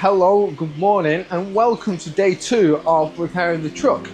Hello, good morning and welcome to day 2 of repairing the truck.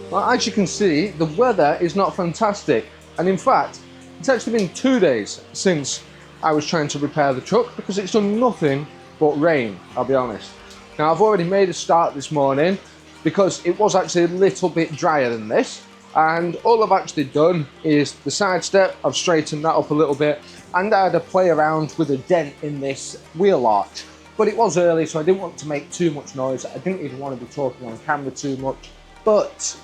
Well, as you can see, the weather is not fantastic, and in fact it's actually been 2 days since I was trying to repair the truck because it's done nothing but rain, I'll be honest. Now I've already made a start this morning because it was actually a little bit drier than this, and all I've actually done is the side step. I've straightened that up a little bit and I had a play around with a dent in this wheel arch. But it was early, so I didn't want to make too much noise. I didn't even want to be talking on camera too much. But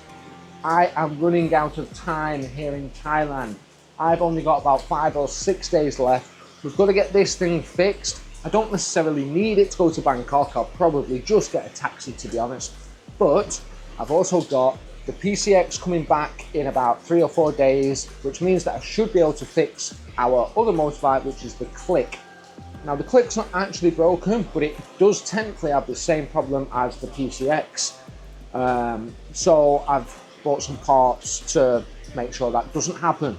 I am running out of time here in Thailand. I've only got about 5 or 6 days left. We've got to get this thing fixed. I don't necessarily need it to go to Bangkok. I'll probably just get a taxi, to be honest. But I've also got the PCX coming back in about 3 or 4 days, which means that I should be able to fix our other motorbike, which is the Click. Now the Click's not actually broken, but it does technically have the same problem as the PCX. So I've bought some parts to make sure that doesn't happen.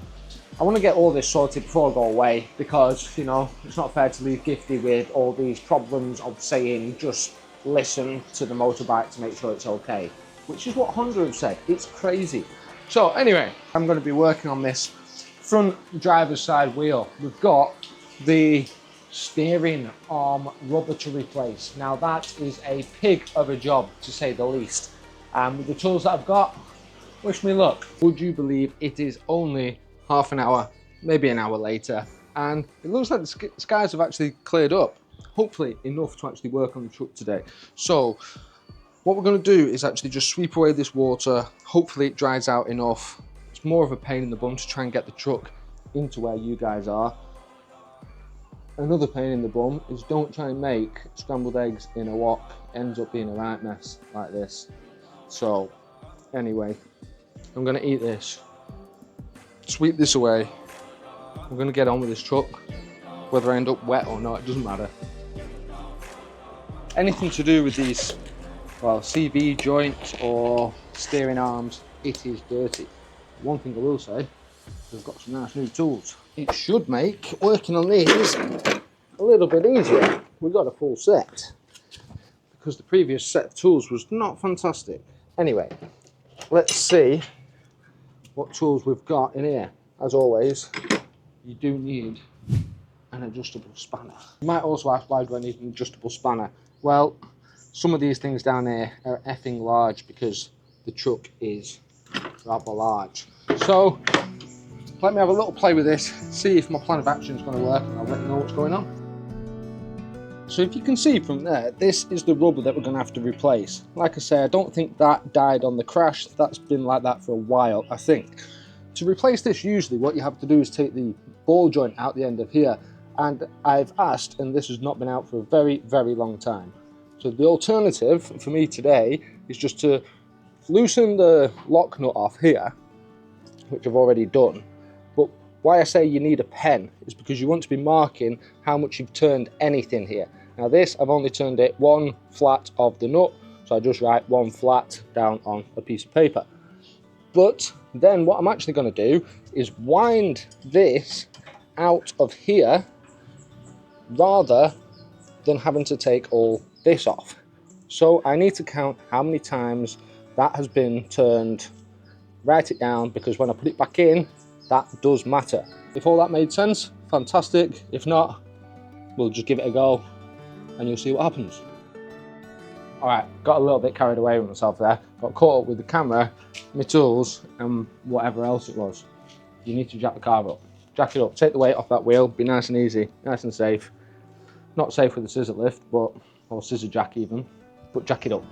I want to get all this sorted before I go away because, you know, it's not fair to leave Gifty with all these problems of saying just listen to the motorbike to make sure it's okay, which is what Honda have said. It's crazy. So anyway, I'm going to be working on this front driver's side wheel. We've got the steering arm rubber to replace. Now that is a pig of a job, to say the least. And with the tools that I've got, wish me luck. Would you believe it is only half an hour, maybe an hour later, and it looks like the skies have actually cleared up. Hopefully enough to actually work on the truck today. So what we're going to do is actually just sweep away this water. Hopefully it dries out enough. It's more of a pain in the bum to try and get the truck into where you guys are. Another pain in the bum is don't try and make scrambled eggs in a wok. It ends up being a right mess like this. So anyway, I'm going to eat this, sweep this away. I'm going to get on with this truck. Whether I end up wet or not, it doesn't matter. Anything to do with these, well, CV joints or steering arms, it is dirty. One thing I will say, we've got some nice new tools. It should make working on these a little bit easier. We've got a full set because the previous set of tools was not fantastic. Anyway, let's see what tools we've got in here. As always, you do need an adjustable spanner. You might also ask, why do I need an adjustable spanner? Well, some of these things down here are effing large because the truck is rather large. So let me have a little play with this, see if my plan of action is going to work, and I'll let you know what's going on. So if you can see from there, this is the rubber that we're going to have to replace. Like I say, I don't think that died on the crash. That's been like that for a while, I think. To replace this, usually what you have to do is take the ball joint out the end of here. And I've asked, and this has not been out for a very, very long time. So the alternative for me today is just to loosen the lock nut off here, which I've already done. But why I say you need a pen is because you want to be marking how much you've turned anything here. Now this, I've only turned it 1 flat of the nut, so I just write 1 flat down on a piece of paper. But then what I'm actually going to do is wind this out of here rather than having to take all this off. So I need to count how many times that has been turned, write it down, because when I put it back in, that does matter. If all that made sense, fantastic. If not, we'll just give it a go and you'll see what happens. All right, got a little bit carried away with myself there. Got caught up with the camera, my tools, and whatever else it was. You need to jack the car up. Jack it up, take the weight off that wheel, be nice and easy, nice and safe. Not safe with a scissor lift, but, or scissor jack even, but jack it up.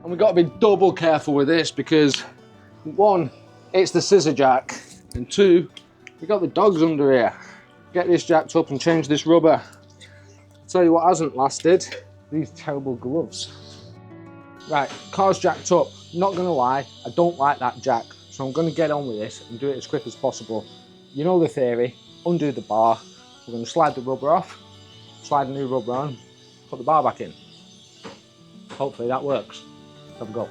And we've got to be double careful with this because 1, it's the scissor jack, and 2, we've got the dogs under here. Get this jacked up and change this rubber. I'll tell you what hasn't lasted, these terrible gloves. Right, car's jacked up. Not gonna lie, I don't like that jack, so I'm gonna get on with this and do it as quick as possible. You know the theory, undo the bar, we're gonna slide the rubber off, slide a new rubber on, put the bar back in. Hopefully that works. Let's have a go.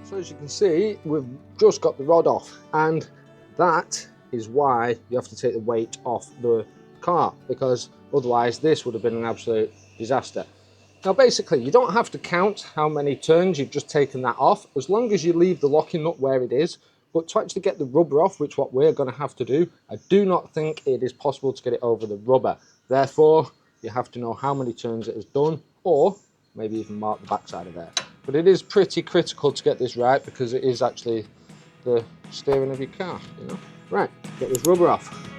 So as you can see, we've just got the rod off, and that is why you have to take the weight off the car, because otherwise this would have been an absolute disaster. Now basically, you don't have to count how many turns you've just taken that off, as long as you leave the locking nut where it is. But to actually get the rubber off, which what we're going to have to do, I do not think it is possible to get it over the rubber. Therefore, you have to know how many turns it has done, or maybe even mark the backside of there. But it is pretty critical to get this right, because it is actually the steering of your car, you know. Right, get this rubber off.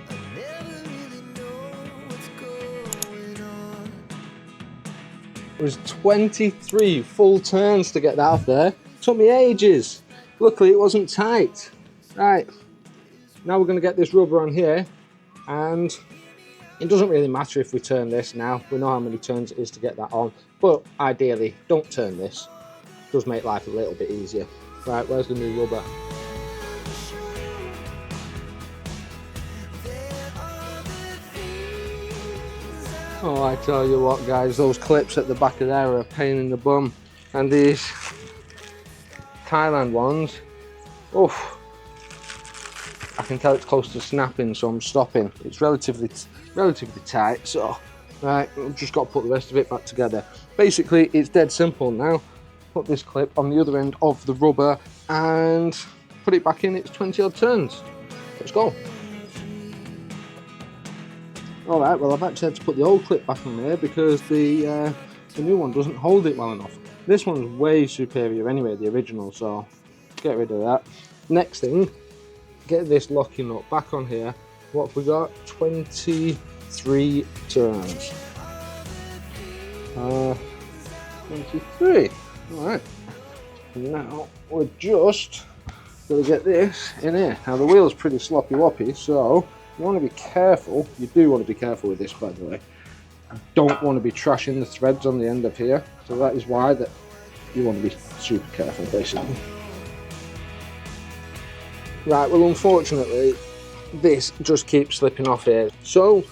It was 23 full turns to get that off there. Took me ages. Luckily it wasn't tight. Right, now we're going to get this rubber on here, and it doesn't really matter if we turn this now. We know how many turns it is to get that on, but ideally don't turn this. It does make life a little bit easier. Right, where's the new rubber? Oh, I tell you what guys, those clips at the back of there are a pain in the bum. And these Thailand ones, oof, I can tell it's close to snapping, so I'm stopping. It's relatively tight, so right, I've just got to put the rest of it back together. Basically, it's dead simple now. Put this clip on the other end of the rubber and put it back in. It's 20 odd turns. Let's go. All right, well I've actually had to put the old clip back on there because the new one doesn't hold it well enough. This one's way superior anyway, the original, so get rid of that. Next thing, get this locking nut back on here. What have we got? 23 turns. 23. All right. Now we're just going to get this in here. Now the wheel's pretty sloppy woppy, so you want to be careful. You do want to be careful with this, by the way. You don't want to be trashing the threads on the end of here, so that is why that you want to be super careful, basically. Right, well unfortunately this just keeps slipping off here. So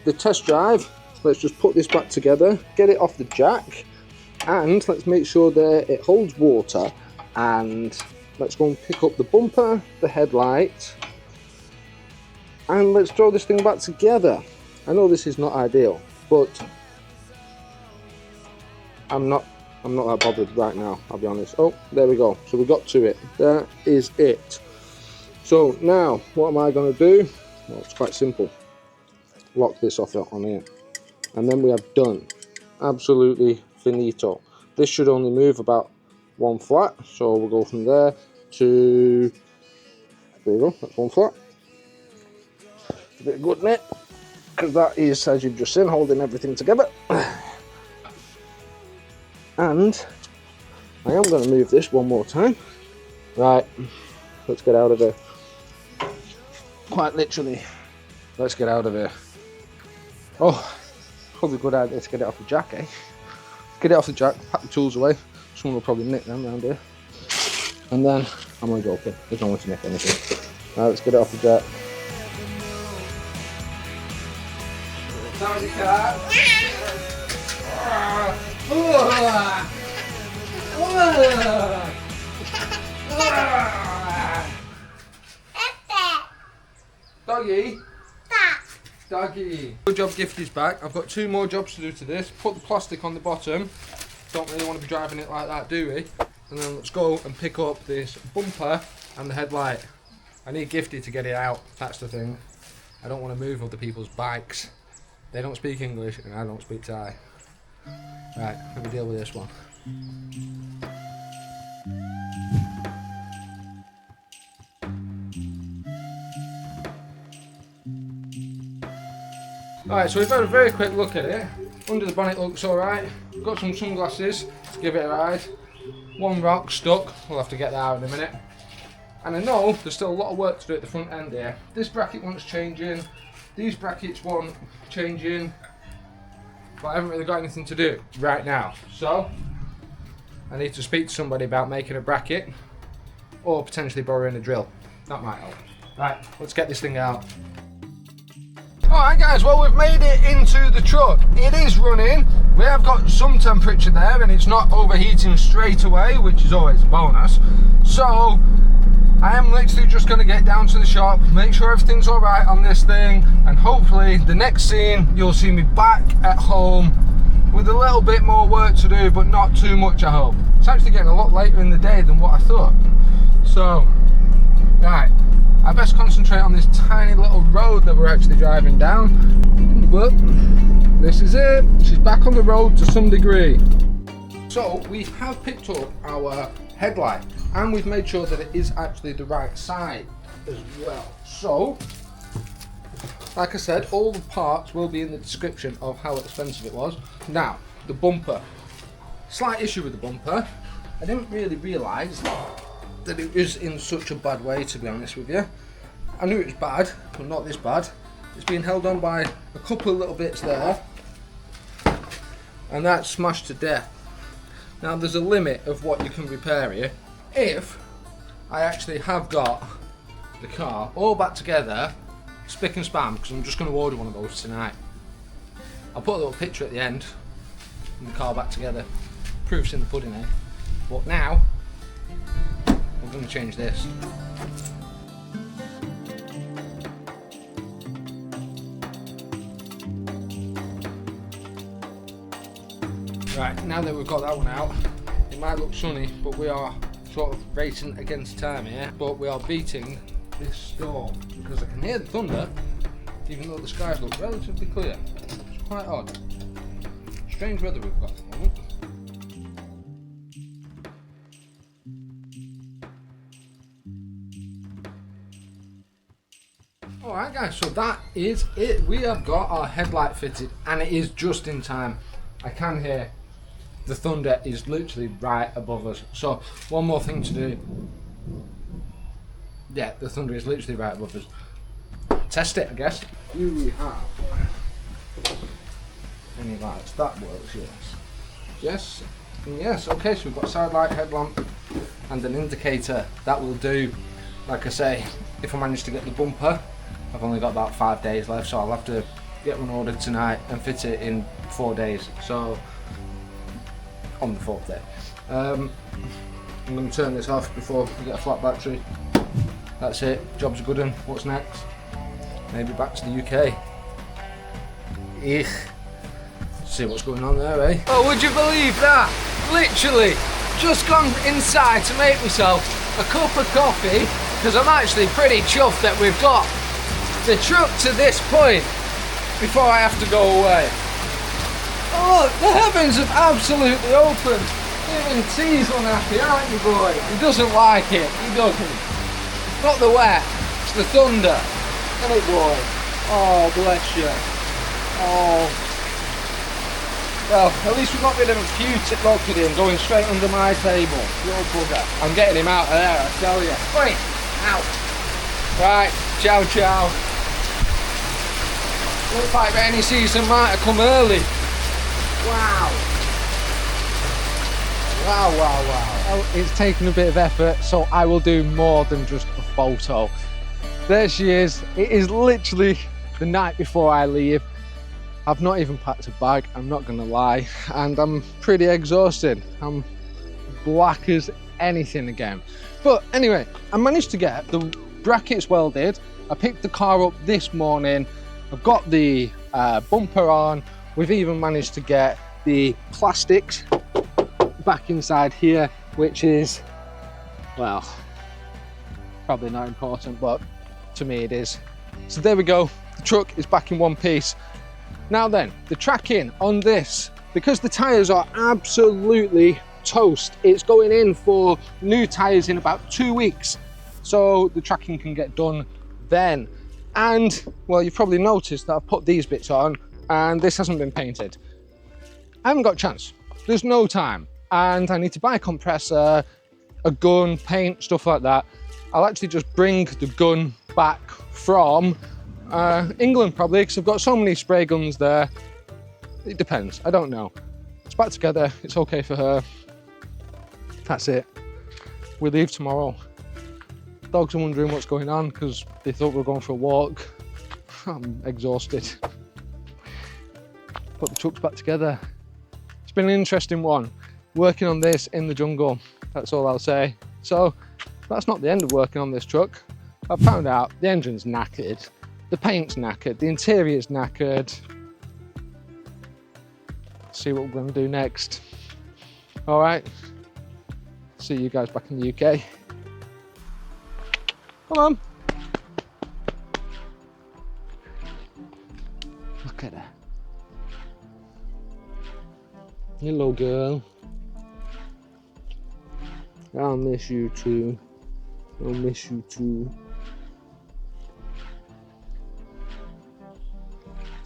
the test drive, let's just put this back together, get it off the jack, and let's make sure that it holds water, and let's go and pick up the bumper, the headlight, and let's throw this thing back together. I know this is not ideal, but I'm not that bothered right now, I'll be honest. Oh, there we go. So we got to it. That is it. So now, what am I going to do? Well, it's quite simple. Lock this off on here. And then we have done. Absolutely finito. This should only move about one flat. So we'll go from there to... There you go, that's one flat. A bit good in it, because that is, as you've just seen, holding everything together. And I am going to move this one more time. Right, let's get out of here. Quite literally, let's get out of here. Oh, probably a good idea to get it off the jack, eh? Get it off the jack, pack the tools away. Someone will probably nick them around here. And then, I'm only joking, there's no one to nick anything. Right, let's get it off the jack. Sorry, car. Doggy. Doggy. Good job, Gifty's back. I've got 2 more jobs to do to this. Put the plastic on the bottom. Don't really want to be driving it like that, do we? And then let's go and pick up this bumper and the headlight. I need Gifty to get it out. That's the thing. I don't want to move other people's bikes. They don't speak English and I don't speak Thai. Right, let me deal with this one. Alright, so we've had a very quick look at it. Under the bonnet looks alright. Got some sunglasses to give it a ride. One rock stuck, we'll have to get that out in a minute. And I know there's still a lot of work to do at the front end here. This bracket wants changing, these brackets want changing, but I haven't really got anything to do right now. So, I need to speak to somebody about making a bracket, or potentially borrowing a drill. That might help. Right, let's get this thing out. Alright guys, well we've made it into the truck. It is running. We have got some temperature there and it's not overheating straight away, which is always a bonus. So, I am literally just going to get down to the shop, make sure everything's all right on this thing, and hopefully the next scene you'll see me back at home with a little bit more work to do, but not too much, I hope. It's actually getting a lot later in the day than what I thought. So, right, I best concentrate on this tiny little road that we're actually driving down, but this is it. She's back on the road to some degree. So we have picked up our headlight and we've made sure that it is actually the right side as well. So, like I said, all the parts will be in the description of how expensive it was. Now, the bumper. Slight issue with the bumper. I didn't really realise that it was in such a bad way, to be honest with you. I knew it was bad, but not this bad. It's been held on by a couple of little bits there, and that's smashed to death. Now there's a limit of what you can repair here. If I actually have got the car all back together, spick and span, because I'm just going to order one of those tonight. I'll put a little picture at the end, and the car back together. Proof's in the pudding, eh? But now, we're going to change this. Right, now that we've got that one out, it might look sunny, but we are sort of racing against time here. But we are beating this storm because I can hear the thunder, even though the skies look relatively clear. It's quite odd. Strange weather we've got at the moment. Alright guys, so that is it. We have got our headlight fitted and it is just in time. I can hear the thunder is literally right above us. So one more thing to do. Yeah, the thunder is literally right above us. Test it, I guess. Do we have any lights? That works, yes. Yes, and yes. Okay, so we've got side light, headlamp and an indicator. That will do. Like I say, if I manage to get the bumper, I've only got about 5 days left, so I'll have to get one ordered tonight and fit it in 4 days. So on the 4th day. I'm going to turn this off before we get a flat battery. That's it, job's a good one. What's next? Maybe back to the UK. Eek. See what's going on there, eh? Oh, would you believe that? Literally, just gone inside to make myself a cup of coffee, because I'm actually pretty chuffed that we've got the truck to this point before I have to go away. Oh, the heavens have absolutely opened. Even T's unhappy, aren't you, boy? He doesn't like it. He doesn't. Not the wet, it's the thunder. Isn't it, boy? Oh, bless you. Oh. Well, at least we got rid of a few look at him going straight under my table. Little bugger. I'm getting him out of there, I tell you. Oi! Out. Right, ciao, ciao. Looks like rainy season might have come early. Wow. Wow, wow, wow. Well, it's taken a bit of effort, so I will do more than just a photo. There she is. It is literally the night before I leave. I've not even packed a bag, I'm not gonna lie, and I'm pretty exhausted. I'm black as anything again. But anyway, I managed to get the brackets welded. I picked the car up this morning. I've got the bumper on. We've even managed to get the plastics back inside here, which is, well, probably not important, but to me it is. So there we go, the truck is back in one piece. Now then, the tracking on this, because the tyres are absolutely toast, it's going in for new tyres in about 2 weeks. So the tracking can get done then. And, well, you've probably noticed that I've put these bits on and this hasn't been painted. I haven't got a chance. There's no time. And I need to buy a compressor, a gun, paint, stuff like that. I'll actually just bring the gun back from England probably, because I've got so many spray guns there. It depends, I don't know. It's back together, it's okay for her. That's it. We leave tomorrow. Dogs are wondering what's going on because they thought we were going for a walk. I'm exhausted. Put the trucks back together. It's been an interesting one. Working on this in the jungle, that's all I'll say. So That's not the end of working on this truck. I found out the engine's knackered, the paint's knackered, the interior's knackered. See what we're going to do next. All right. See you guys back in the UK. Come on. Look at her. Hello, girl. I'll miss you too. I'll miss you too.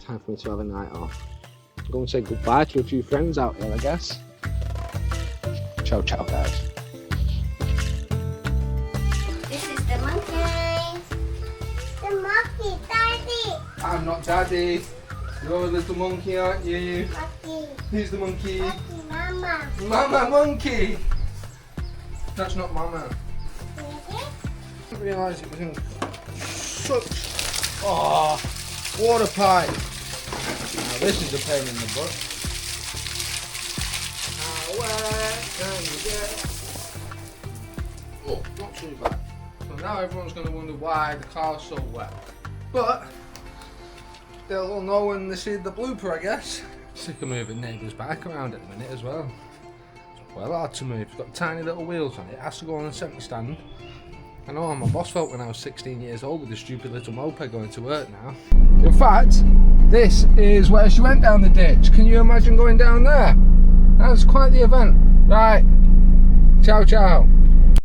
Time for me to have a night off. Go and say goodbye to a few friends out here, I guess. Ciao, ciao, guys. This is the monkey. The monkey, Daddy. I'm not Daddy. You're a little monkey, aren't you? Monkey. Who's the monkey? Monkey, Mama. Mama Monkey. That's not Mama. Really? I didn't realise it was in such water pipe. Now this is a pain in the butt. How wet can you get? Oh, not too bad. So now everyone's going to wonder why the car's so wet. But they'll all know when they see the blooper, I guess. Sick of moving neighbour's bike around at the minute as well. It's well hard to move. It's got tiny little wheels on it. It has to go on a semi stand. I know how my boss felt when I was 16 years old with this stupid little moped going to work now. In fact, this is where she went down the ditch. Can you imagine going down there? That's quite the event. Right. Ciao, ciao.